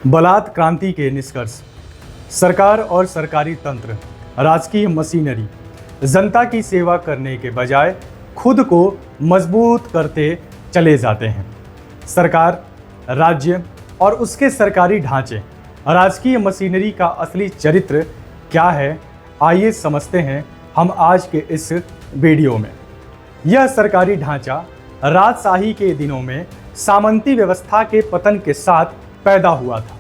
बलात् क्रांति के निष्कर्ष। सरकार और सरकारी तंत्र, राजकीय मशीनरी जनता की सेवा करने के बजाय खुद को मजबूत करते चले जाते हैं। सरकार, राज्य और उसके सरकारी ढांचे, राजकीय मशीनरी का असली चरित्र क्या है, आइए समझते हैं हम आज के इस वीडियो में। यह सरकारी ढांचा राजशाही के दिनों में सामंती व्यवस्था के पतन के साथ पैदा हुआ था।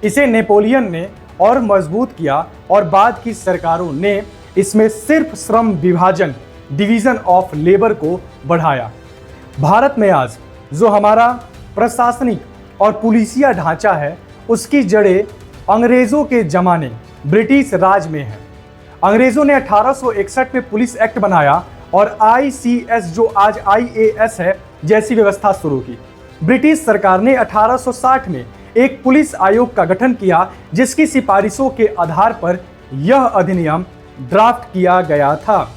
इसे नेपोलियन ने और मजबूत किया और बाद की सरकारों ने इसमें सिर्फ श्रम विभाजन, डिवीजन ऑफ लेबर को बढ़ाया। भारत में आज जो हमारा प्रशासनिक और पुलिसिया ढांचा है, उसकी जड़ें अंग्रेजों के जमाने ब्रिटिश राज में है। अंग्रेजों ने 1861 में पुलिस एक्ट बनाया और ICS जो आज IAS है जैसी व्यवस्था शुरू की। ब्रिटिश सरकार ने 1860 में एक पुलिस आयोग का गठन किया, जिसकी सिफारिशों के आधार पर यह अधिनियम ड्राफ्ट किया गया था।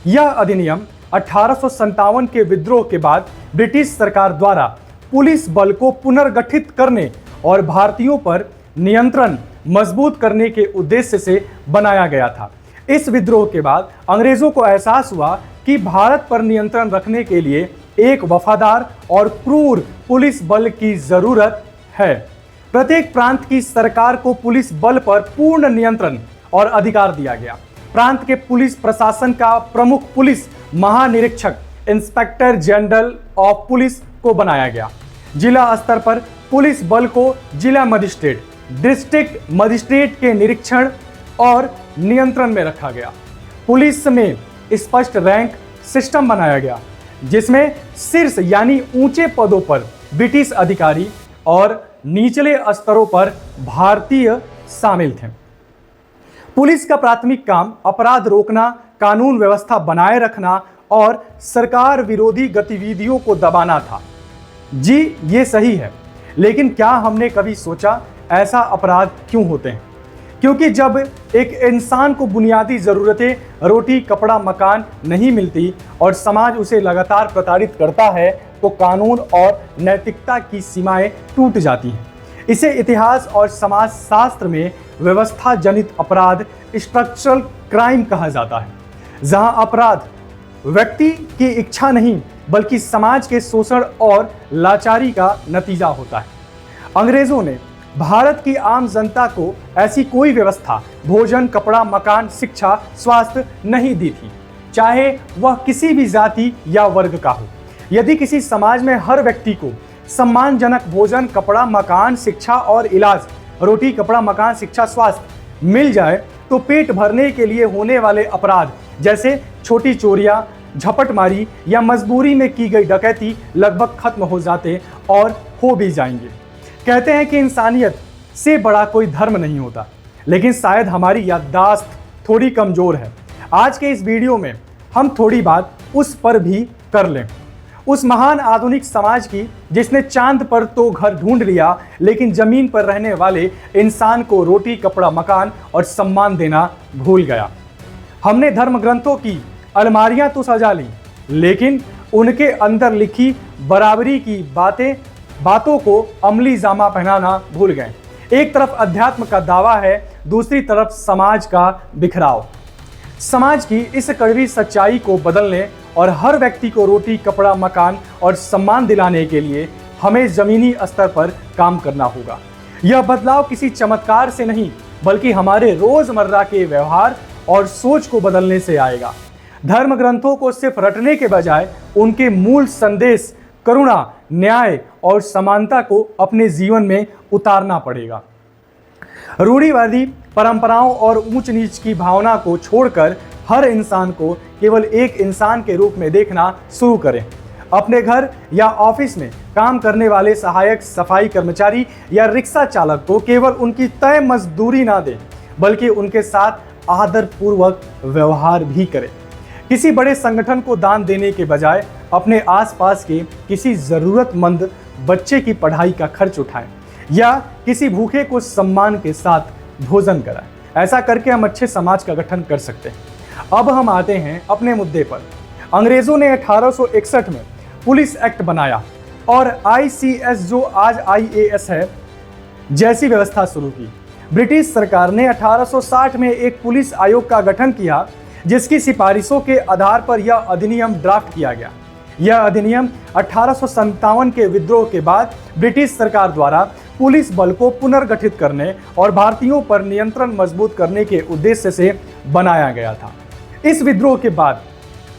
यह अधिनियम 1857 के विद्रोह के बाद ब्रिटिश सरकार द्वारा पुलिस बल को पुनर्गठित करने और भारतीयों पर नियंत्रण मजबूत करने के उद्देश्य से बनाया गया था। इस विद्रोह के बाद अंग्रेजों को एहसास हुआ कि भारत पर नियंत्रण रखने के लिए एक वफादार और क्रूर पुलिस बल की जरूरत है। प्रत्येक प्रांत की सरकार को पुलिस बल पर पूर्ण नियंत्रण और अधिकार दिया गया। प्रांत के पुलिस प्रशासन का प्रमुख पुलिस महानिरीक्षक, इंस्पेक्टर जनरल ऑफ पुलिस को बनाया गया। जिला स्तर पर पुलिस बल को जिला मजिस्ट्रेट, डिस्ट्रिक्ट मजिस्ट्रेट के निरीक्षण और नियंत्रण में रखा गया। पुलिस में स्पष्ट रैंक सिस्टम बनाया गया, जिसमें शीर्ष यानी ऊंचे पदों पर ब्रिटिश अधिकारी और निचले स्तरों पर भारतीय शामिल थे। पुलिस का प्राथमिक काम अपराध रोकना, कानून व्यवस्था बनाए रखना और सरकार विरोधी गतिविधियों को दबाना था। जी, ये सही है, लेकिन क्या हमने कभी सोचा ऐसा अपराध क्यों होते हैं? क्योंकि जब एक इंसान को बुनियादी ज़रूरतें रोटी, कपड़ा, मकान नहीं मिलती और समाज उसे लगातार प्रताड़ित करता है, तो कानून और नैतिकता की सीमाएं टूट जाती हैं। इसे इतिहास और समाज शास्त्र में व्यवस्था जनित अपराध, स्ट्रक्चरल क्राइम कहा जाता है, जहां अपराध व्यक्ति की इच्छा नहीं बल्कि समाज के शोषण और लाचारी का नतीजा होता है। अंग्रेजों ने भारत की आम जनता को ऐसी कोई व्यवस्था, भोजन, कपड़ा, मकान, शिक्षा, स्वास्थ्य नहीं दी थी, चाहे वह किसी भी जाति या वर्ग का हो। यदि किसी समाज में हर व्यक्ति को सम्मानजनक भोजन, कपड़ा, मकान, शिक्षा और इलाज, रोटी, कपड़ा, मकान, शिक्षा, स्वास्थ्य मिल जाए, तो पेट भरने के लिए होने वाले अपराध जैसे छोटी चोरियां, झपटमारी या मजबूरी में की गई डकैती लगभग खत्म हो जाते और हो भी जाएंगे। कहते हैं कि इंसानियत से बड़ा कोई धर्म नहीं होता, लेकिन शायद हमारी याददाश्त थोड़ी कमजोर है। आज के इस वीडियो में हम थोड़ी बात उस पर भी कर लें, उस महान आधुनिक समाज की जिसने चांद पर तो घर ढूंढ लिया, लेकिन जमीन पर रहने वाले इंसान को रोटी, कपड़ा, मकान और सम्मान देना भूल गया। हमने धर्म ग्रंथों की अलमारियां तो सजा ली, लेकिन उनके अंदर लिखी बराबरी की बातों को अमली जामा पहनाना भूल गए। एक तरफ अध्यात्म का दावा है, दूसरी तरफ समाज का बिखराव। समाज की इस कड़वी सच्चाई को बदलने और हर व्यक्ति को रोटी, कपड़ा, मकान और सम्मान दिलाने के लिए हमें जमीनी स्तर पर काम करना होगा। यह बदलाव किसी चमत्कार से नहीं, बल्कि हमारे रोजमर्रा के व्यवहार और सोच को बदलने से आएगा। धर्म ग्रंथों को सिर्फ रटने के बजाय उनके मूल संदेश, करुणा, न्याय और समानता को अपने जीवन में उतारना पड़ेगा। रूढ़िवादी परंपराओं और ऊंच नीच की भावना को छोड़कर हर इंसान को केवल एक इंसान के रूप में देखना शुरू करें। अपने घर या ऑफिस में काम करने वाले सहायक, सफाई कर्मचारी या रिक्शा चालक को केवल उनकी तय मजदूरी ना दें, बल्कि उनके साथ आदरपूर्वक व्यवहार भी करें। किसी बड़े संगठन को दान देने के बजाय अपने आसपास के किसी ज़रूरतमंद बच्चे की पढ़ाई का खर्च उठाएं या किसी भूखे को सम्मान के साथ भोजन कराएं। ऐसा करके हम अच्छे समाज का गठन कर सकते हैं। अब हम आते हैं अपने मुद्दे पर। अंग्रेजों ने 1861 में पुलिस एक्ट बनाया और ICS जो आज IAS है जैसी व्यवस्था शुरू की। ब्रिटिश सरकार ने 1860 में एक पुलिस आयोग का गठन किया, जिसकी सिफारिशों के आधार पर यह अधिनियम ड्राफ्ट किया गया। यह अधिनियम 1857 के विद्रोह के बाद ब्रिटिश सरकार द्वारा पुलिस बल को पुनर्गठित करने और भारतीयों पर नियंत्रण मजबूत करने के उद्देश्य से बनाया गया था। इस विद्रोह के बाद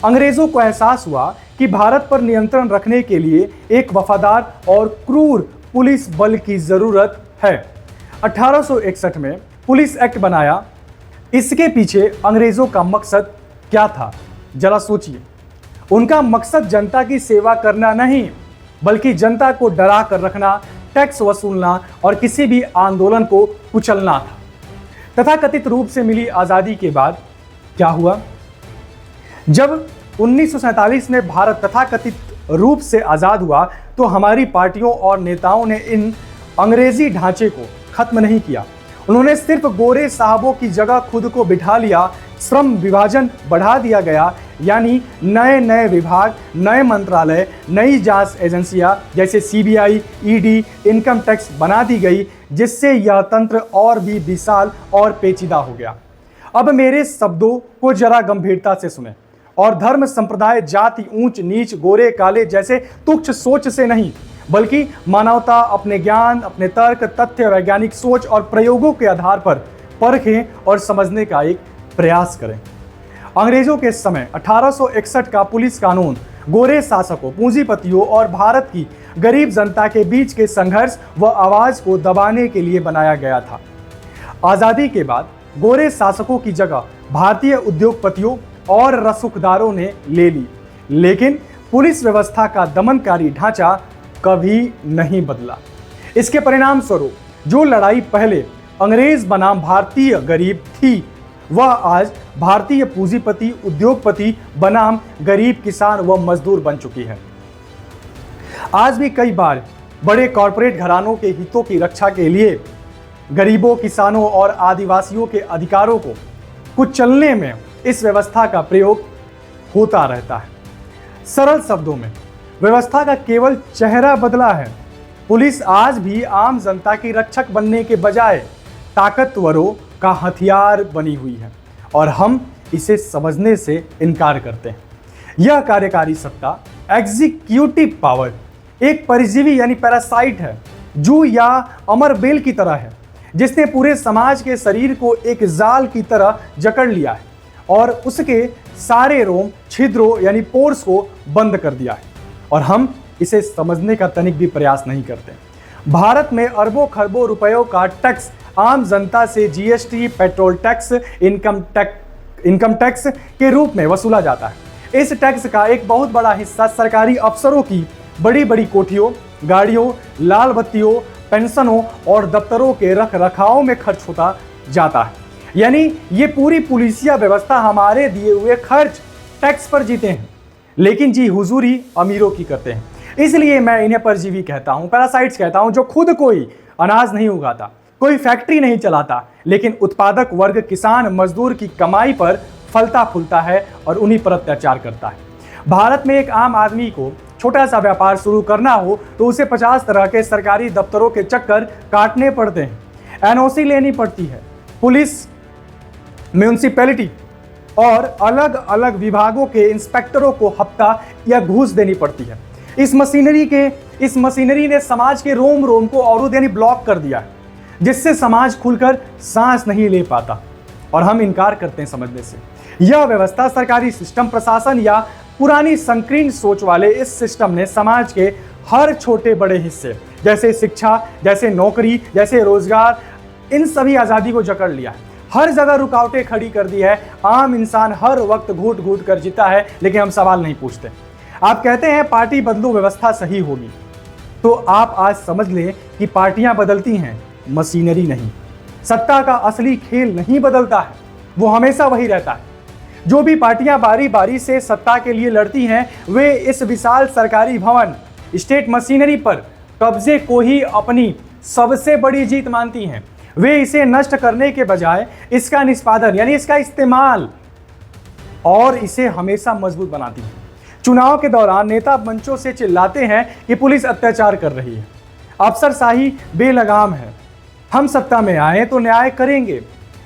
अंग्रेजों को एहसास हुआ कि भारत पर नियंत्रण रखने के लिए एक वफादार और क्रूर पुलिस बल की जरूरत है। 1861 में पुलिस एक्ट बनाया। इसके पीछे अंग्रेजों का मकसद क्या था, जरा सोचिए। उनका मकसद जनता की सेवा करना नहीं, बल्कि जनता को डरा कर रखना, टैक्स वसूलना और किसी भी आंदोलन को कुचलना था। तथाकथित रूप से मिली आजादी के बाद क्या हुआ? जब 1947 में भारत तथाकथित रूप से आजाद हुआ, तो हमारी पार्टियों और नेताओं ने इन अंग्रेजी ढांचे को खत्म नहीं किया। उन्होंने सिर्फ गोरे साहबों की जगह खुद को बिठा लिया। श्रम विभाजन बढ़ा दिया गया, यानी नए नए विभाग, नए मंत्रालय, नई जांच एजेंसियां जैसे सीबीआई, ईडी, इनकम टैक्स बना दी गई, जिससे यह तंत्र और भी विशाल और पेचीदा हो गया। अब मेरे शब्दों को जरा गंभीरता से सुने और धर्म, संप्रदाय, जाति, ऊंच नीच, गोरे काले जैसे तुच्छ सोच से नहीं, बल्कि मानवता, अपने ज्ञान, अपने तर्क, तथ्य, वैज्ञानिक सोच और प्रयोगों के आधार पर परखें और समझने का एक प्रयास करें। अंग्रेजों के समय 1861 का पुलिस कानून गोरे शासकों, पूंजीपतियों और भारत की गरीब जनता के बीच के संघर्ष व आवाज को दबाने के लिए बनाया गया था। आजादी के बाद गोरे शासकों की जगह भारतीय उद्योगपतियों और रसूखदारों ने ले ली, लेकिन पुलिस व्यवस्था का दमनकारी ढांचा कभी नहीं बदला। इसके परिणाम स्वरूप जो लड़ाई पहले अंग्रेज बनाम भारतीय गरीब थी, वह आज भारतीय पूंजीपति उद्योगपति बनाम गरीब किसान व मजदूर बन चुकी है। आज भी कई बार बड़े कॉरपोरेट घरानों के हितों की रक्षा के लिए गरीबों, किसानों और आदिवासियों के अधिकारों को कुचलने में इस व्यवस्था का प्रयोग होता रहता है। सरल शब्दों में व्यवस्था का केवल चेहरा बदला है। पुलिस आज भी आम जनता की रक्षक बनने के बजाय ताकतवरों का हथियार बनी हुई है और हम इसे समझने से इनकार करते हैं। यह कार्यकारी सत्ता, एग्जीक्यूटिव पावर, एक परजीवी यानी पैरासाइट है, जू या अमरबेल की तरह है, जिसने पूरे समाज के शरीर को एक जाल की तरह जकड़ लिया है और उसके सारे रोम, छिद्रों यानी पोर्स को बंद कर दिया है, और हम इसे समझने का तनिक भी प्रयास नहीं करते। भारत में अरबों खरबों रुपयों का टैक्स आम जनता से GST, petrol tax, income tax के रूप में वसूला जाता है। इस टैक्स का एक बहुत बड़ा हिस्सा सरकारी अफसरों की बड़ी बड़ी कोठियों, गाड़ियों, लाल बत्तियों, पेंशनों और दफ्तरों के रख रखाव में खर्च होता जाता है। यानी ये पूरी पुलिसिया व्यवस्था हमारे दिए हुए खर्च टैक्स पर जीते हैं, लेकिन जी हुजूरी अमीरों की करते हैं। इसलिए मैं इन्हें परजीवी कहता हूं, पैरासाइट्स कहता हूं, जो खुद कोई अनाज नहीं उगाता, कोई फैक्ट्री नहीं चलाता, लेकिन उत्पादक वर्ग, किसान, मजदूर की कमाई पर फलता फूलता है और उन्हीं पर अत्याचार करता है। भारत में एक आम आदमी को छोटा सा व्यापार शुरू करना हो तो उसे 50 तरह के सरकारी दफ्तरों के चक्कर काटने पड़ते हैं, एनओसी लेनी पड़ती है, पुलिस, म्यूनिसिपैलिटी और अलग अलग विभागों के इंस्पेक्टरों को हफ्ता या घूस देनी पड़ती है। इस मशीनरी ने समाज के रोम रोम को अवरुद्ध यानी ब्लॉक कर दिया है, जिससे समाज खुलकर सांस नहीं ले पाता, और हम इनकार करते हैं समझने से। यह व्यवस्था, सरकारी सिस्टम, प्रशासन या पुरानी संकीर्ण सोच वाले इस सिस्टम ने समाज के हर छोटे बड़े हिस्से, जैसे शिक्षा, जैसे नौकरी, जैसे रोजगार, इन सभी आज़ादी को जकड़ लिया है। हर जगह रुकावटें खड़ी कर दी है। आम इंसान हर वक्त घूट घूट कर जीता है, लेकिन हम सवाल नहीं पूछते। आप कहते हैं पार्टी बदलो व्यवस्था सही होगी, तो आप आज समझ लें कि पार्टियां बदलती हैं, मशीनरी नहीं। सत्ता का असली खेल नहीं बदलता है, वो हमेशा वही रहता है। जो भी पार्टियां बारी बारी से सत्ता के लिए लड़ती हैं, वे इस विशाल सरकारी भवन, स्टेट मशीनरी पर कब्जे को ही अपनी सबसे बड़ी जीत मानती हैं। वे इसे नष्ट करने के बजाय इसका निष्पादन यानी इसका इस्तेमाल और इसे हमेशा मजबूत बनाती हैं। चुनाव के दौरान नेता मंचों से चिल्लाते हैं कि पुलिस अत्याचार कर रही है, अफसरशाही बेलगाम है, हम सत्ता में आए तो न्याय करेंगे,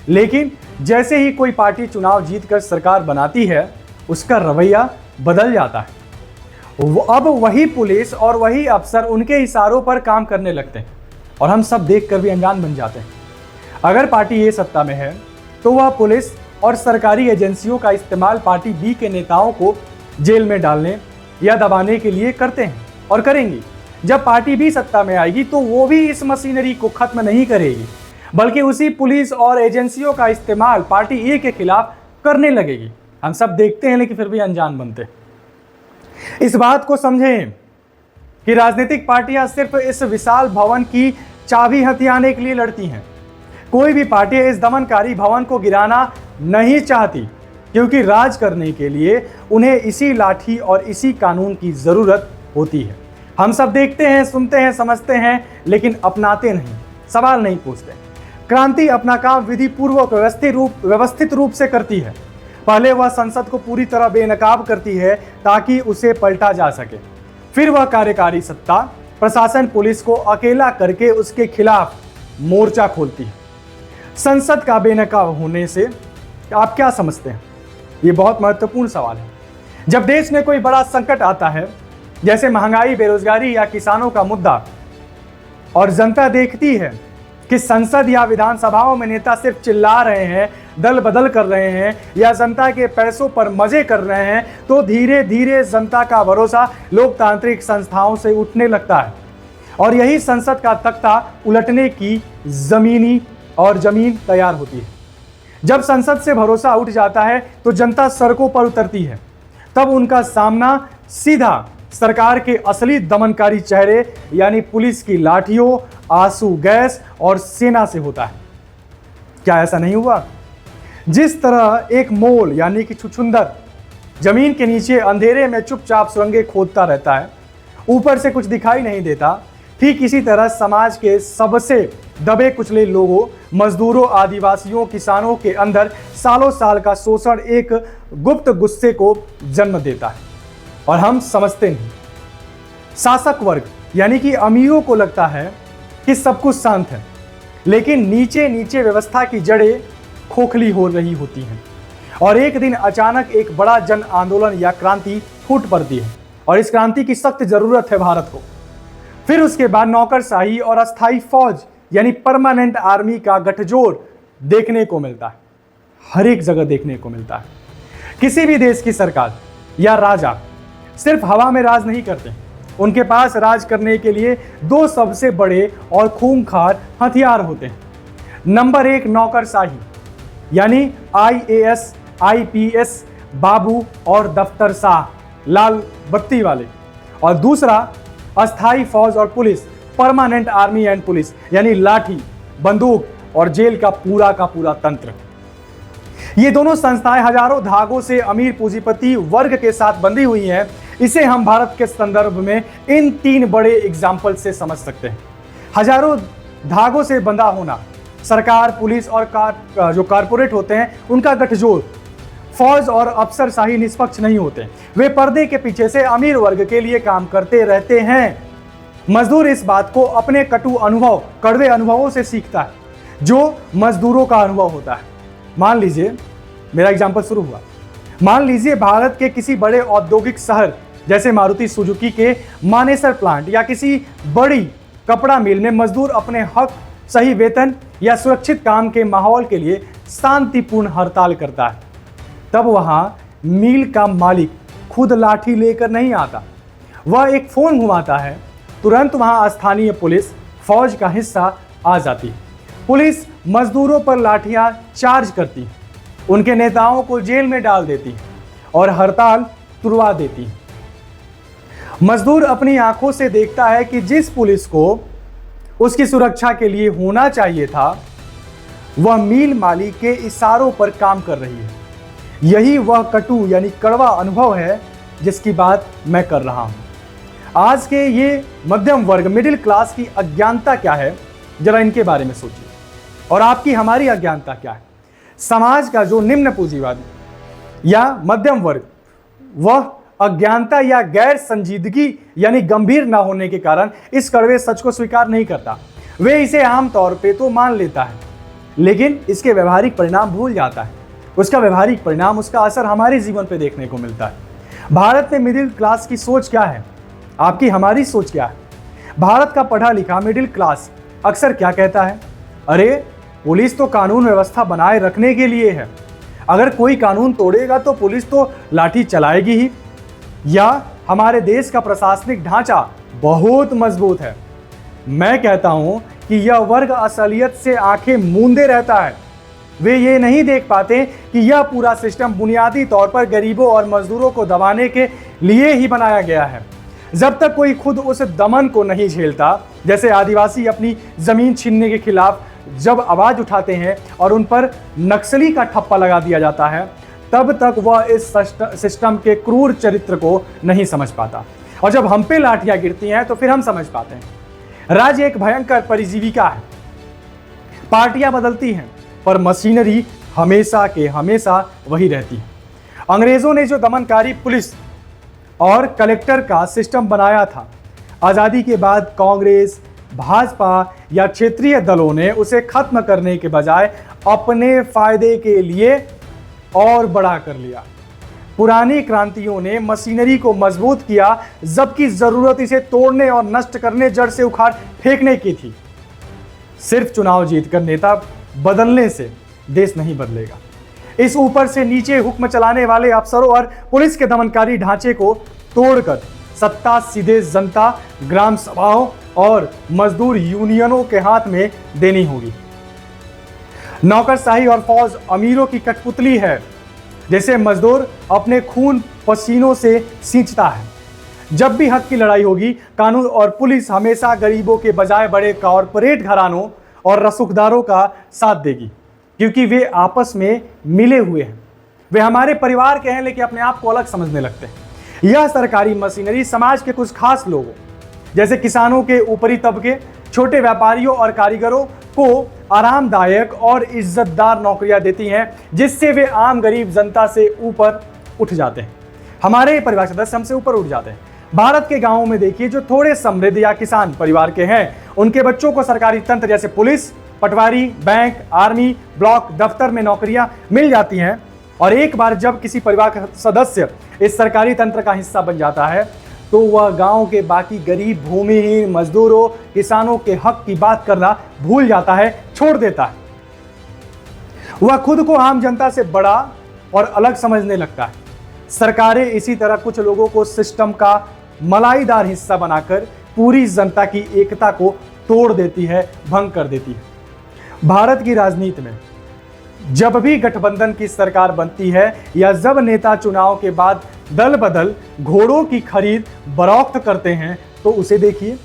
लेकिन जैसे ही कोई पार्टी चुनाव जीतकर सरकार बनाती है उसका रवैया बदल जाता है। अब वही पुलिस और वही अफसर उनके इशारों पर काम करने लगते हैं और हम सब देखकर भी अनजान बन जाते हैं। अगर पार्टी ए सत्ता में है तो वह पुलिस और सरकारी एजेंसियों का इस्तेमाल पार्टी बी के नेताओं को जेल में डालने या दबाने के लिए करते हैं और करेंगी। जब पार्टी बी सत्ता में आएगी तो वो भी इस मशीनरी को खत्म नहीं करेगी, बल्कि उसी पुलिस और एजेंसियों का इस्तेमाल पार्टी ए के खिलाफ करने लगेगी। हम सब देखते हैं लेकिन फिर भी अनजान बनते हैं। इस बात को समझें कि राजनीतिक पार्टियां सिर्फ इस विशाल भवन की चाबी हथियाने के लिए लड़ती हैं। कोई भी पार्टी इस दमनकारी भवन को गिराना नहीं चाहती, क्योंकि राज करने के लिए उन्हें इसी लाठी और इसी कानून की जरूरत होती है। हम सब देखते हैं, सुनते हैं, समझते हैं, लेकिन अपनाते नहीं, सवाल नहीं पूछते। क्रांति अपना काम विधि पूर्वक व्यवस्थित रूप से करती है। पहले वह संसद को पूरी तरह बेनकाब करती है ताकि उसे पलटा जा सके। फिर वह कार्यकारी सत्ता, प्रशासन, पुलिस को अकेला करके उसके खिलाफ मोर्चा खोलती है। संसद का बेनकाब होने से आप क्या समझते हैं? ये बहुत महत्वपूर्ण सवाल है। जब देश में कोई बड़ा संकट आता है, जैसे महंगाई, बेरोजगारी या किसानों का मुद्दा, और जनता देखती है कि संसद या विधानसभाओं में नेता सिर्फ चिल्ला रहे हैं, दल बदल कर रहे हैं या जनता के पैसों पर मजे कर रहे हैं, तो धीरे धीरे जनता का भरोसा लोकतांत्रिक संस्थाओं से उठने लगता है और यही संसद का तख्ता उलटने की जमीन तैयार होती है। जब संसद से भरोसा उठ जाता है तो जनता सड़कों पर उतरती है। तब उनका सामना सीधा सरकार के असली दमनकारी चेहरे यानी पुलिस की लाठियों, आंसू गैस और सेना से होता है। क्या ऐसा नहीं हुआ? जिस तरह एक मोल यानी कि छुछुंदर जमीन के नीचे अंधेरे में चुपचाप सुरंगें खोदता रहता है, ऊपर से कुछ दिखाई नहीं देता, ठीक इसी तरह समाज के सबसे दबे कुचले लोगों, मजदूरों, आदिवासियों, किसानों के अंदर सालों साल का शोषण एक गुप्त गुस्से को जन्म देता है और हम समझते नहीं। शासक वर्ग यानी कि अमीरों को लगता है कि सब कुछ शांत है, लेकिन नीचे नीचे व्यवस्था की जड़ें खोखली हो रही होती हैं और एक दिन अचानक एक बड़ा जन आंदोलन या क्रांति फूट पड़ती है और इस क्रांति की सख्त जरूरत है भारत को। फिर उसके बाद नौकरशाही और अस्थाई फौज यानी परमानेंट आर्मी का गठजोड़ देखने को मिलता है, हर एक जगह देखने को मिलता है। किसी भी देश की सरकार या राजा सिर्फ हवा में राज नहीं करते, उनके पास राज करने के लिए दो सबसे बड़े और खूंखार हथियार होते हैं। नंबर एक नौकरशाही यानी IAS, IPS, बाबू और दफ्तर शाह, लाल बत्ती वाले, और दूसरा अस्थाई फौज और police, permanent army and police यानी लाठी, बंदूक और जेल का पूरा तंत्र। ये दोनों संस्थाएं हजारों धागों से अमीर पूंजीपति वर्ग के साथ बंधी हुई हैं। इसे हम भारत के संदर्भ में इन तीन बड़े एग्जाम्पल से समझ सकते हैं। हजारों धागों से बंधा होना, सरकार, पुलिस और जो कारपोरेट होते हैं उनका गठजोड़। फौज और अफसरशाही निष्पक्ष नहीं होते, वे पर्दे के पीछे से अमीर वर्ग के लिए काम करते रहते हैं। मजदूर इस बात को अपने कड़वे अनुभवों से सीखता है, जो मजदूरों का अनुभव होता है। मान लीजिए, मेरा एग्जाम्पल शुरू हुआ, मान लीजिए भारत के किसी बड़े औद्योगिक शहर जैसे मारुति सुजुकी के मानेसर प्लांट या किसी बड़ी कपड़ा मिल में मजदूर अपने हक, सही वेतन या सुरक्षित काम के माहौल के लिए शांतिपूर्ण हड़ताल करता है। तब वहां मिल का मालिक खुद लाठी लेकर नहीं आता, वह एक फोन घुमाता है, तुरंत वहां स्थानीय पुलिस फौज का हिस्सा आ जाती है। पुलिस मजदूरों पर लाठियां चार्ज करती है, उनके नेताओं को जेल में डाल देती है और हड़ताल तुड़वा देती है। मजदूर अपनी आंखों से देखता है कि जिस पुलिस को उसकी सुरक्षा के लिए होना चाहिए था, वह मिल मालिक के इशारों पर काम कर रही है। यही वह कटु यानी कड़वा अनुभव है जिसकी बात मैं कर रहा हूं। आज के ये मध्यम वर्ग, मिडिल क्लास की अज्ञानता क्या है, जरा इनके बारे में सोचिए, और आपकी हमारी अज्ञानता क्या है। समाज का जो निम्न पूंजीवादी या मध्यम वर्ग, वह अज्ञानता या गैर संजीदगी यानी गंभीर ना होने के कारण इस कड़वे सच को स्वीकार नहीं करता। वे इसे आमतौर पे तो मान लेता है, लेकिन इसके व्यवहारिक परिणाम भूल जाता है। उसका व्यवहारिक परिणाम, उसका असर हमारे जीवन पे देखने को मिलता है। भारत में मिडिल क्लास की सोच क्या है? आपकी हमारी सोच क्या है? भारत का पढ़ा लिखा मिडिल क्लास अक्सर क्या कहता है? अरे पुलिस तो कानून व्यवस्था बनाए रखने के लिए है, अगर कोई कानून तोड़ेगा तो पुलिस तो लाठी चलाएगी ही। या हमारे देश का प्रशासनिक ढांचा बहुत मजबूत है। मैं कहता हूं कि यह वर्ग असलियत से आंखें मूंदे रहता है। वे ये नहीं देख पाते कि यह पूरा सिस्टम बुनियादी तौर पर गरीबों और मजदूरों को दबाने के लिए ही बनाया गया है। जब तक कोई खुद उस दमन को नहीं झेलता, जैसे आदिवासी अपनी जमीन छीनने के खिलाफ जब आवाज उठाते हैं और उन पर नक्सली का ठप्पा लगा दिया जाता है, तब तक वह इस सिस्टम के क्रूर चरित्र को नहीं समझ पाता। और जब हम पे लाठियां गिरती हैं तो फिर हम समझ पाते हैं। राज्य एक भयंकर परिजीविका है। पार्टियां बदलती हैं पर मशीनरी हमेशा के हमेशा वही रहती है। अंग्रेजों ने जो दमनकारी पुलिस और कलेक्टर का सिस्टम बनाया था, आज़ादी के बाद कांग्रेस, भाजपा या क्षेत्रीय दलों ने उसे खत्म करने के बजाय अपने फायदे के लिए और बड़ा कर लिया। पुरानी क्रांतियों ने मशीनरी को मजबूत किया, जबकि जरूरत इसे तोड़ने और नष्ट करने, जड़ से उखाड़ फेंकने की थी। सिर्फ चुनाव जीतकर नेता बदलने से देश नहीं बदलेगा। इस ऊपर से नीचे हुक्म चलाने वाले अफसरों और पुलिस के दमनकारी ढांचे को तोड़कर सत्ता सीधे जनता, ग्राम सभाओं और मजदूर यूनियनों के हाथ में देनी होगी। नौकरशाही और फौज अमीरों की कठपुतली है, जैसे मजदूर अपने खून पसीनों से सींचता है। जब भी हक की लड़ाई होगी, कानून और पुलिस हमेशा गरीबों के बजाय बड़े कॉरपोरेट घरानों और रसूखदारों का साथ देगी, क्योंकि वे आपस में मिले हुए हैं। वे हमारे परिवार के हैं, लेकिन अपने आप को अलग समझने लगते हैं। यह सरकारी मशीनरी समाज के कुछ खास लोगों, जैसे किसानों के ऊपरी तबके, छोटे व्यापारियों और कारीगरों को आरामदायक और इज्जतदार नौकरियां देती हैं, जिससे वे आम गरीब जनता से ऊपर उठ जाते हैं। हमारे परिवार सदस्य हमसे ऊपर उठ जाते हैं। भारत के गांवों में देखिए, जो थोड़े समृद्ध या किसान परिवार के हैं, उनके बच्चों को सरकारी तंत्र जैसे पुलिस, पटवारी, बैंक, आर्मी, ब्लॉक, दफ्तर में नौकरियां मिल जाती हैं। और एक बार जब किसी परिवार का सदस्य इस सरकारी तंत्र का हिस्सा बन जाता है, तो वह गांव के बाकी गरीब, भूमिहीन, मजदूरों, किसानों के हक की बात करना भूल जाता है, छोड़ देता है। वह खुद को आम जनता से बड़ा और अलग समझने लगता है। सरकारें इसी तरह कुछ लोगों को सिस्टम का मलाईदार हिस्सा बनाकर पूरी जनता की एकता को तोड़ देती है, भंग कर देती है। भारत की राजनीति में जब भी गठबंधन की सरकार बनती है या जब नेता चुनाव के बाद दल बदल घोड़ों की खरीद बरौक्त करते हैं, तो उसे देखिए,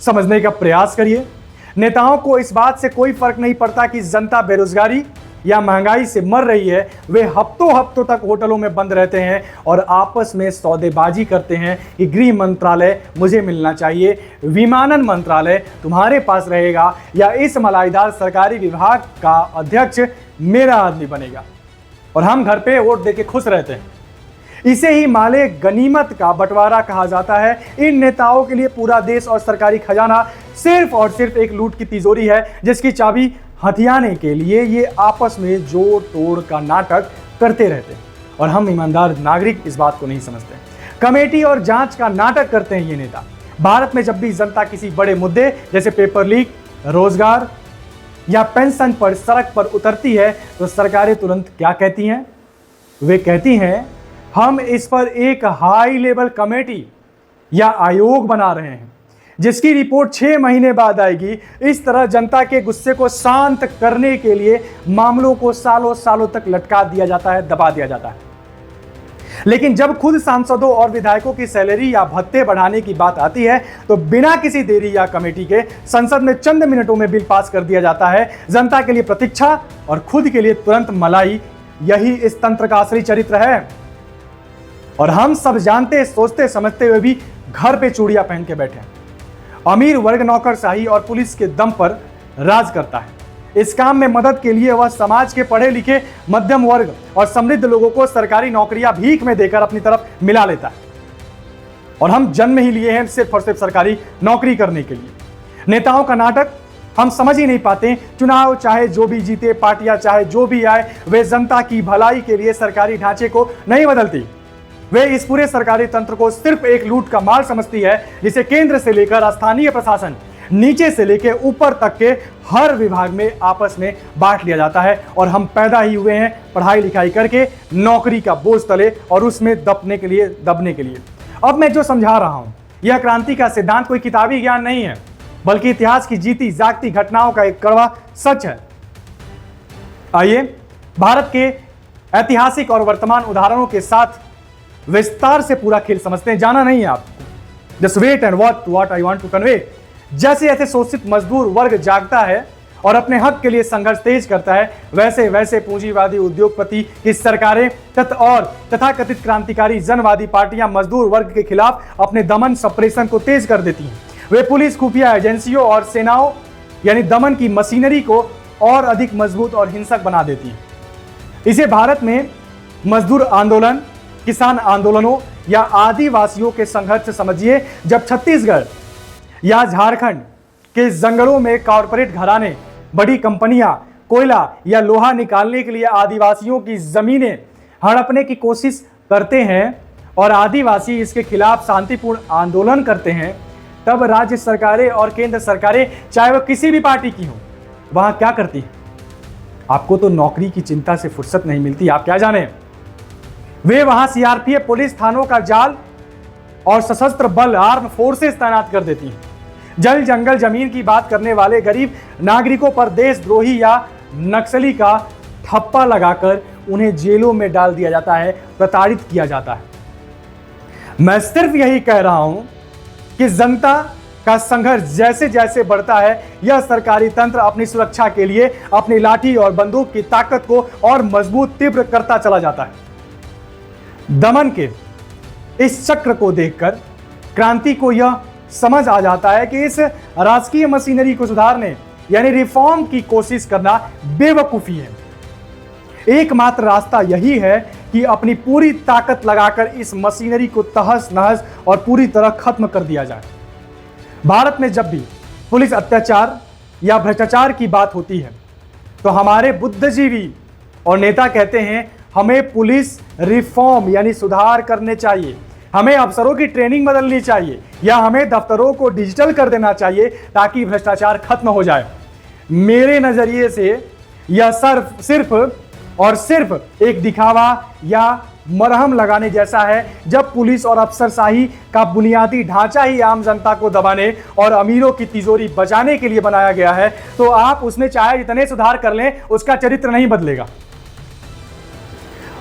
समझने का प्रयास करिए। नेताओं को इस बात से कोई फर्क नहीं पड़ता कि जनता बेरोजगारी या महंगाई से मर रही है। वे हफ्तों हफ्तों तक होटलों में बंद रहते हैं और आपस में सौदेबाजी करते हैं कि गृह मंत्रालय मुझे मिलना चाहिए, विमानन मंत्रालय तुम्हारे पास रहेगा, या इस मलाईदार सरकारी विभाग का अध्यक्ष मेरा आदमी बनेगा। और हम घर पे वोट देके खुश रहते हैं। इसे ही माले गनीमत का बंटवारा कहा जाता है। इन नेताओं के लिए पूरा देश और सरकारी खजाना सिर्फ और सिर्फ एक लूट की तिजोरी है, जिसकी चाबी हथियाने के लिए ये आपस में जोड़ तोड़ का नाटक करते रहते हैं। और हम ईमानदार नागरिक इस बात को नहीं समझते। कमेटी और जांच का नाटक करते हैं ये नेता। भारत में जब भी जनता किसी बड़े मुद्दे जैसे पेपर लीक, रोजगार या पेंशन पर सड़क पर उतरती है, तो सरकारें तुरंत क्या कहती हैं? वे कहती हैं, हम इस पर एक हाई लेवल कमेटी या आयोग बना रहे हैं, जिसकी रिपोर्ट 6 महीने बाद आएगी। इस तरह जनता के गुस्से को शांत करने के लिए मामलों को सालों सालों तक लटका दिया जाता है, दबा दिया जाता है। लेकिन जब खुद सांसदों और विधायकों की सैलरी या भत्ते बढ़ाने की बात आती है, तो बिना किसी देरी या कमेटी के संसद में चंद मिनटों में बिल पास कर दिया जाता है। जनता के लिए प्रतीक्षा और खुद के लिए तुरंत मलाई, यही इस तंत्र का असली चरित्र है। और हम सब जानते, सोचते समझते हुए भी घर पे चूड़ियां पहन के बैठे हैं। अमीर वर्ग नौकरशाही और पुलिस के दम पर राज करता है। इस काम में मदद के लिए वह समाज के पढ़े लिखे मध्यम वर्ग और समृद्ध लोगों को सरकारी नौकरियां भीख में देकर अपनी तरफ मिला लेता है। और हम जन्म ही लिए हैं सिर्फ और सिर्फ सरकारी नौकरी करने के लिए। नेताओं का नाटक हम समझ ही नहीं पाते। चुनाव चाहे जो भी जीते, पार्टियां चाहे जो भी आए, वे जनता की भलाई के लिए सरकारी ढांचे को नहीं बदलती। वे इस पूरे सरकारी तंत्र को सिर्फ एक लूट का माल समझती है, जिसे केंद्र से लेकर स्थानीय प्रशासन, नीचे से लेकर ऊपर तक के हर विभाग में आपस में बांट लिया जाता है। और हम पैदा ही हुए हैं पढ़ाई लिखाई करके नौकरी का बोझ तले और उसमें दबने के लिए। अब मैं जो समझा रहा हूं, यह क्रांति का सिद्धांत कोई किताबी ज्ञान नहीं है, बल्कि इतिहास की जीती जागती घटनाओं का एक कड़वा सच है। आइए भारत के ऐतिहासिक और वर्तमान उदाहरणों के साथ विस्तार से पूरा खेल समझते हैं। जाना नहीं है आपको, just wait and what I want to convey. जैसे जैसे शोषित मजदूर वर्ग जागता है और अपने हक के लिए संघर्ष तेज करता है, वैसे वैसे पूंजीवादी उद्योगपति की सरकारें तथाकथित क्रांतिकारी जनवादी पार्टियां मजदूर वर्ग के खिलाफ अपने दमन सप्रेशन को तेज कर देती हैं। वे पुलिस, खुफिया एजेंसियों और सेनाओं यानी दमन की मशीनरी को और अधिक मजबूत और हिंसक बना देती है। इसे भारत में मजदूर आंदोलन, किसान आंदोलनों या आदिवासियों के संघर्ष से समझिए। जब छत्तीसगढ़ या झारखंड के जंगलों में कॉरपोरेट घराने, बड़ी कंपनियां कोयला या लोहा निकालने के लिए आदिवासियों की जमीनें हड़पने की कोशिश करते हैं और आदिवासी इसके खिलाफ शांतिपूर्ण आंदोलन करते हैं, तब राज्य सरकारें और केंद्र सरकारें, चाहे वह किसी भी पार्टी की हो, वहां क्या करती है? आपको तो नौकरी की चिंता से फुर्सत नहीं मिलती, आप क्या जाने। वे वहां सीआरपीएफ, पुलिस, थानों का जाल और सशस्त्र बल, आर्म फोर्सेस तैनात कर देती हैं। जल, जंगल, जमीन की बात करने वाले गरीब नागरिकों पर देशद्रोही या नक्सली का ठप्पा लगाकर उन्हें जेलों में डाल दिया जाता है, प्रताड़ित किया जाता है। मैं सिर्फ यही कह रहा हूं कि जनता का संघर्ष जैसे जैसे बढ़ता है, यह सरकारी तंत्र अपनी सुरक्षा के लिए अपनी लाठी और बंदूक की ताकत को और मजबूत, तीव्र करता चला जाता है। दमन के इस चक्र को देखकर क्रांति को यह समझ आ जाता है कि इस राजकीय मशीनरी को सुधारने यानी रिफॉर्म की कोशिश करना बेवकूफी है। एकमात्र रास्ता यही है कि अपनी पूरी ताकत लगाकर इस मशीनरी को तहस नहस और पूरी तरह खत्म कर दिया जाए। भारत में जब भी पुलिस अत्याचार या भ्रष्टाचार की बात होती है, तो हमारे बुद्धिजीवी और नेता कहते हैं हमें पुलिस रिफॉर्म यानी सुधार करने चाहिए, हमें अफसरों की ट्रेनिंग बदलनी चाहिए, या हमें दफ्तरों को डिजिटल कर देना चाहिए ताकि भ्रष्टाचार खत्म हो जाए। मेरे नजरिए से यह सिर्फ और सिर्फ एक दिखावा या मरहम लगाने जैसा है। जब पुलिस और अफसरशाही का बुनियादी ढांचा ही आम जनता को दबाने और अमीरों की तिजोरी बचाने के लिए बनाया गया है, तो आप उसमें चाहे जितने सुधार कर लें, उसका चरित्र नहीं बदलेगा।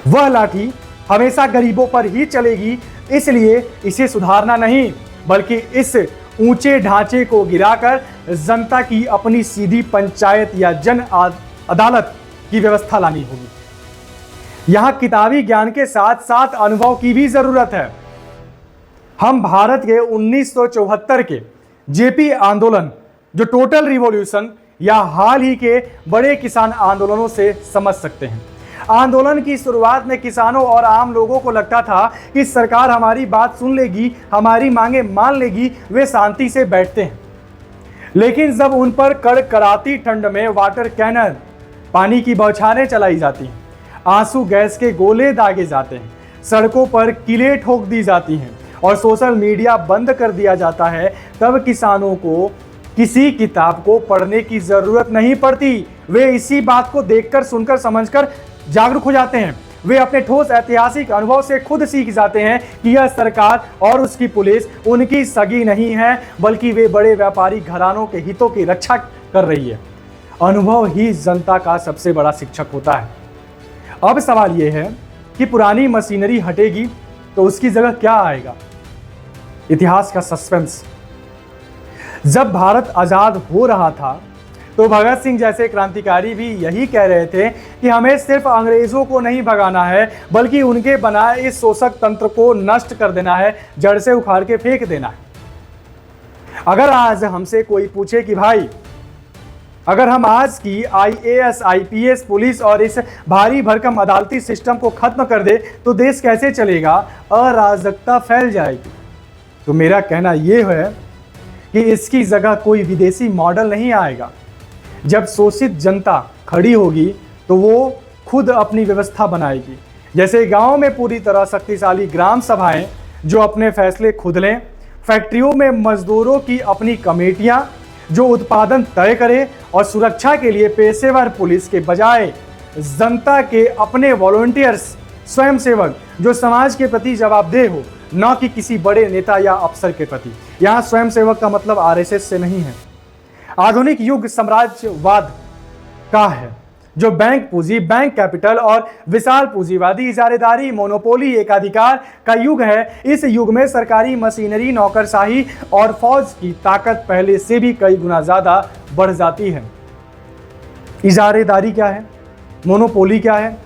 वह लाठी हमेशा गरीबों पर ही चलेगी। इसलिए इसे सुधारना नहीं, बल्कि इस ऊंचे ढांचे को गिराकर जनता की अपनी सीधी पंचायत या जन अदालत की व्यवस्था लानी होगी। यहां किताबी ज्ञान के साथ साथ अनुभव की भी जरूरत है। हम भारत के 1974 के जेपी आंदोलन, जो टोटल रिवॉल्यूशन या हाल ही के बड़े किसान आंदोलनों से समझ सकते हैं। आंदोलन की शुरुआत में किसानों और आम लोगों को लगता था कि सरकार हमारी बात सुन लेगी, हमारी मांगे मान लेगी, वे शांति से बैठते हैं। लेकिन जब उन पर कड़कड़ाती ठंड में वाटर कैनन, पानी की बौछारें चलाई जाती हैं, आंसू गैस के गोले दागे जाते हैं, सड़कों पर किले ठोक दी जाती हैं और सोशल मीडिया बंद कर दिया जाता है, तब किसानों को किसी किताब को पढ़ने की जरूरत नहीं पड़ती। वे इसी बात को देखकर, सुनकर, समझकर जागरूक हो जाते हैं। वे अपने ठोस ऐतिहासिक अनुभव से खुद सीख जाते हैं कि यह सरकार और उसकी पुलिस उनकी सगी नहीं है, बल्कि वे बड़े व्यापारी घरानों के हितों की रक्षा कर रही है। अनुभव ही जनता का सबसे बड़ा शिक्षक होता है। अब सवाल यह है कि पुरानी मशीनरी हटेगी तो उसकी जगह क्या आएगा? इतिहास का सस्पेंस। जब भारत आजाद हो रहा था, तो भगत सिंह जैसे क्रांतिकारी भी यही कह रहे थे कि हमें सिर्फ अंग्रेजों को नहीं भगाना है, बल्कि उनके बनाए इस शोषक तंत्र को नष्ट कर देना है, जड़ से उखाड़ के फेंक देना है। अगर आज हमसे कोई पूछे कि भाई, अगर हम आज की आईएएस, आईपीएस, पुलिस और इस भारी भरकम अदालती सिस्टम को खत्म कर दे तो देश कैसे चलेगा, अराजकता फैल जाएगी। तो मेरा कहना यह है कि इसकी जगह कोई विदेशी मॉडल नहीं आएगा। जब शोषित जनता खड़ी होगी तो वो खुद अपनी व्यवस्था बनाएगी। जैसे गांव में पूरी तरह शक्तिशाली ग्राम सभाएं जो अपने फैसले खुद लें, फैक्ट्रियों में मजदूरों की अपनी कमेटियां जो उत्पादन तय करें और सुरक्षा के लिए पेशेवर पुलिस के बजाय जनता के अपने वॉलंटियर्स, स्वयंसेवक जो समाज के प्रति जवाबदेह हो, न कि किसी बड़े नेता या अफसर के प्रति। यहाँ स्वयंसेवक का मतलब आरएसएस से नहीं है। आधुनिक युग साम्राज्यवाद का है, जो बैंक पूंजी, बैंक कैपिटल और विशाल पूंजीवादी इजारेदारी, मोनोपोली, एकाधिकार का युग है। इस युग में सरकारी मशीनरी, नौकरशाही और फौज की ताकत पहले से भी कई गुना ज्यादा बढ़ जाती है। इजारेदारी क्या है? मोनोपोली क्या है?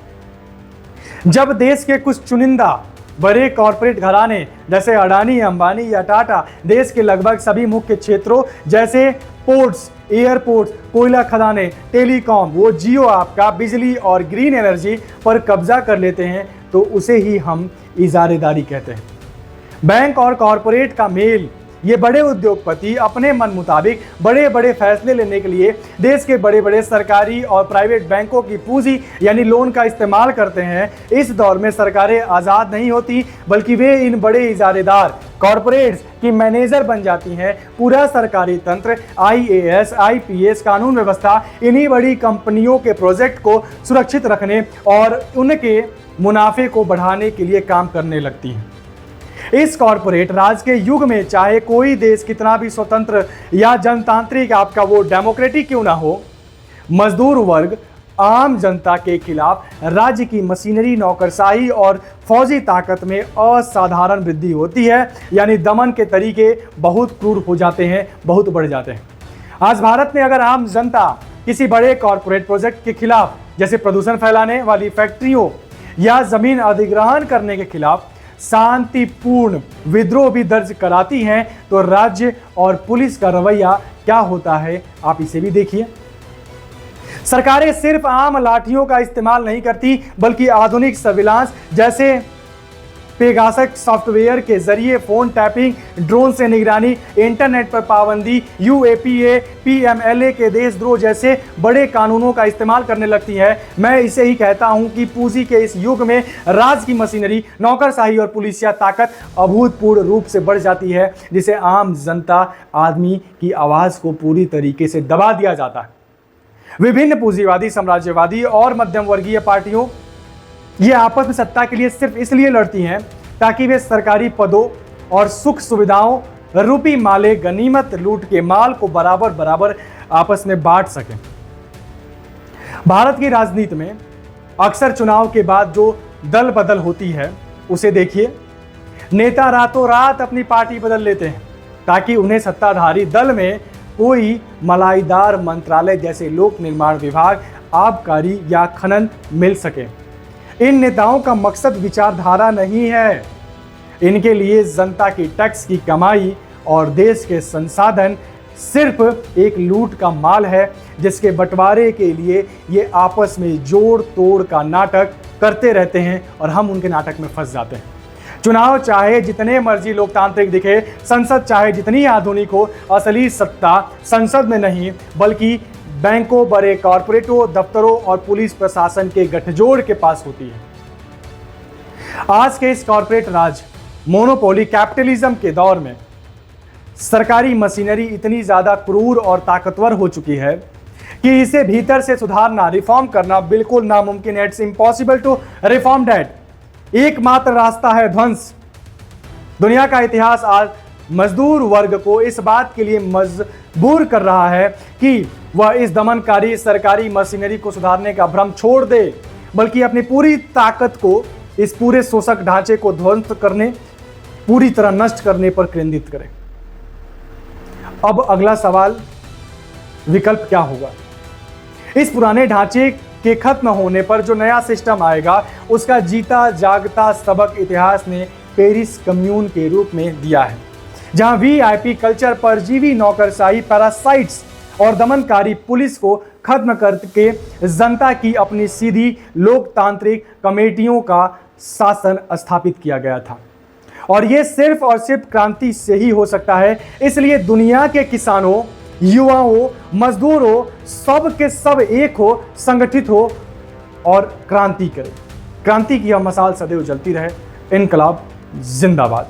जब देश के कुछ चुनिंदा बड़े कॉरपोरेट घराने जैसे अडानी, अंबानी या टाटा देश के लगभग सभी मुख्य क्षेत्रों जैसे पोर्ट्स, एयरपोर्ट्स, कोयला खदानें, टेलीकॉम, वो जियो आपका बिजली और ग्रीन एनर्जी पर कब्जा कर लेते हैं तो उसे ही हम इजारेदारी कहते हैं। बैंक और कॉरपोरेट का मेल, ये बड़े उद्योगपति अपने मन मुताबिक बड़े बड़े फैसले लेने के लिए देश के बड़े बड़े सरकारी और प्राइवेट बैंकों की पूंजी यानी लोन का इस्तेमाल करते हैं। इस दौर में सरकारें आज़ाद नहीं होती, बल्कि वे इन बड़े इजारेदार कॉरपोरेट्स की मैनेजर बन जाती हैं। पूरा सरकारी तंत्र, आईएएस, आईपीएस, कानून व्यवस्था इन्हीं बड़ी कंपनियों के प्रोजेक्ट को सुरक्षित रखने और उनके मुनाफे को बढ़ाने के लिए काम करने लगती हैं। इस कॉरपोरेट राज के युग में चाहे कोई देश कितना भी स्वतंत्र या जनतांत्रिक, आपका वो डेमोक्रेटिक क्यों ना हो, मजदूर वर्ग आम जनता के खिलाफ राज्य की मशीनरी, नौकरशाही और फौजी ताकत में असाधारण वृद्धि होती है। यानी दमन के तरीके बहुत क्रूर हो जाते हैं, बहुत बढ़ जाते हैं। आज भारत में अगर आम जनता किसी बड़े कॉरपोरेट प्रोजेक्ट के खिलाफ, जैसे प्रदूषण फैलाने वाली फैक्ट्रियों या जमीन अधिग्रहण करने के खिलाफ शांतिपूर्ण विद्रोह भी दर्ज कराती हैं, तो राज्य और पुलिस का रवैया क्या होता है आप इसे भी देखिए। सरकारें सिर्फ आम लाठियों का इस्तेमाल नहीं करती, बल्कि आधुनिक सर्विलांस जैसे पेगासस सॉफ्टवेयर के जरिए फोन टैपिंग, ड्रोन से निगरानी, इंटरनेट पर पाबंदी, यूएपीए, पीएमएलए के देशद्रोह जैसे बड़े कानूनों का इस्तेमाल करने लगती है। मैं इसे ही कहता हूं कि पूंजी के इस युग में राज की मशीनरी, नौकरशाही और पुलिसिया ताकत अभूतपूर्व रूप से बढ़ जाती है, जिसे आम जनता आदमी की आवाज को पूरी तरीके से दबा दिया जाता है। विभिन्न पूंजीवादी, साम्राज्यवादी और मध्यम वर्गीय पार्टियों ये आपस में सत्ता के लिए सिर्फ इसलिए लड़ती हैं ताकि वे सरकारी पदों और सुख सुविधाओं, रूपी माले, गनीमत, लूट के माल को बराबर बराबर आपस में बांट सकें। भारत की राजनीति में अक्सर चुनाव के बाद जो दल बदल होती है उसे देखिए। नेता रातों रात अपनी पार्टी बदल लेते हैं ताकि उन्हें सत्ताधारी दल में कोई मलाईदार मंत्रालय जैसे लोक निर्माण विभाग, आबकारी या खनन मिल सके। इन नेताओं का मकसद विचारधारा नहीं है, इनके लिए जनता की टैक्स की कमाई और देश के संसाधन सिर्फ एक लूट का माल है, जिसके बंटवारे के लिए ये आपस में जोड़ तोड़ का नाटक करते रहते हैं और हम उनके नाटक में फंस जाते हैं। चुनाव चाहे जितने मर्जी लोकतांत्रिक दिखे, संसद चाहे जितनी आधुनिक हो, असली सत्ता संसद में नहीं बल्कि बैंकों, बड़े कॉरपोरेटों, दफ्तरों और पुलिस प्रशासन के गठजोड़ के पास होती है। आज के इस कॉरपोरेट राज, मोनोपोली कैपिटलिज्म के दौर में सरकारी मशीनरी इतनी ज्यादा क्रूर और ताकतवर हो चुकी है कि इसे भीतर से सुधारना, रिफॉर्म करना बिल्कुल नामुमकिन है। It's impossible to reform that. एकमात्र रास्ता है ध्वंस। दुनिया का इतिहास आज मजदूर वर्ग को इस बात के लिए मजबूर कर रहा है कि वह इस दमनकारी सरकारी मशीनरी को सुधारने का भ्रम छोड़ दे, बल्कि अपनी पूरी ताकत को इस पूरे शोषक ढांचे को ध्वस्त करने, पूरी तरह नष्ट करने पर केंद्रित करे। अब अगला सवाल, विकल्प क्या होगा? इस पुराने ढांचे के खत्म होने पर जो नया सिस्टम आएगा उसका जीता जागता सबक इतिहास ने पेरिस कम्यून के रूप में दिया है, जहां वीआईपी कल्चर, परजीवी नौकरशाही, पैरासाइट्स और दमनकारी पुलिस को खत्म करके जनता की अपनी सीधी लोकतांत्रिक कमेटियों का शासन स्थापित किया गया था। और ये सिर्फ और सिर्फ क्रांति से ही हो सकता है। इसलिए दुनिया के किसानों, युवाओं, मजदूरों, सब के सब एक हो, संगठित हो और क्रांति करें। क्रांति की यह मशाल सदैव जलती रहे। इनकलाब जिंदाबाद।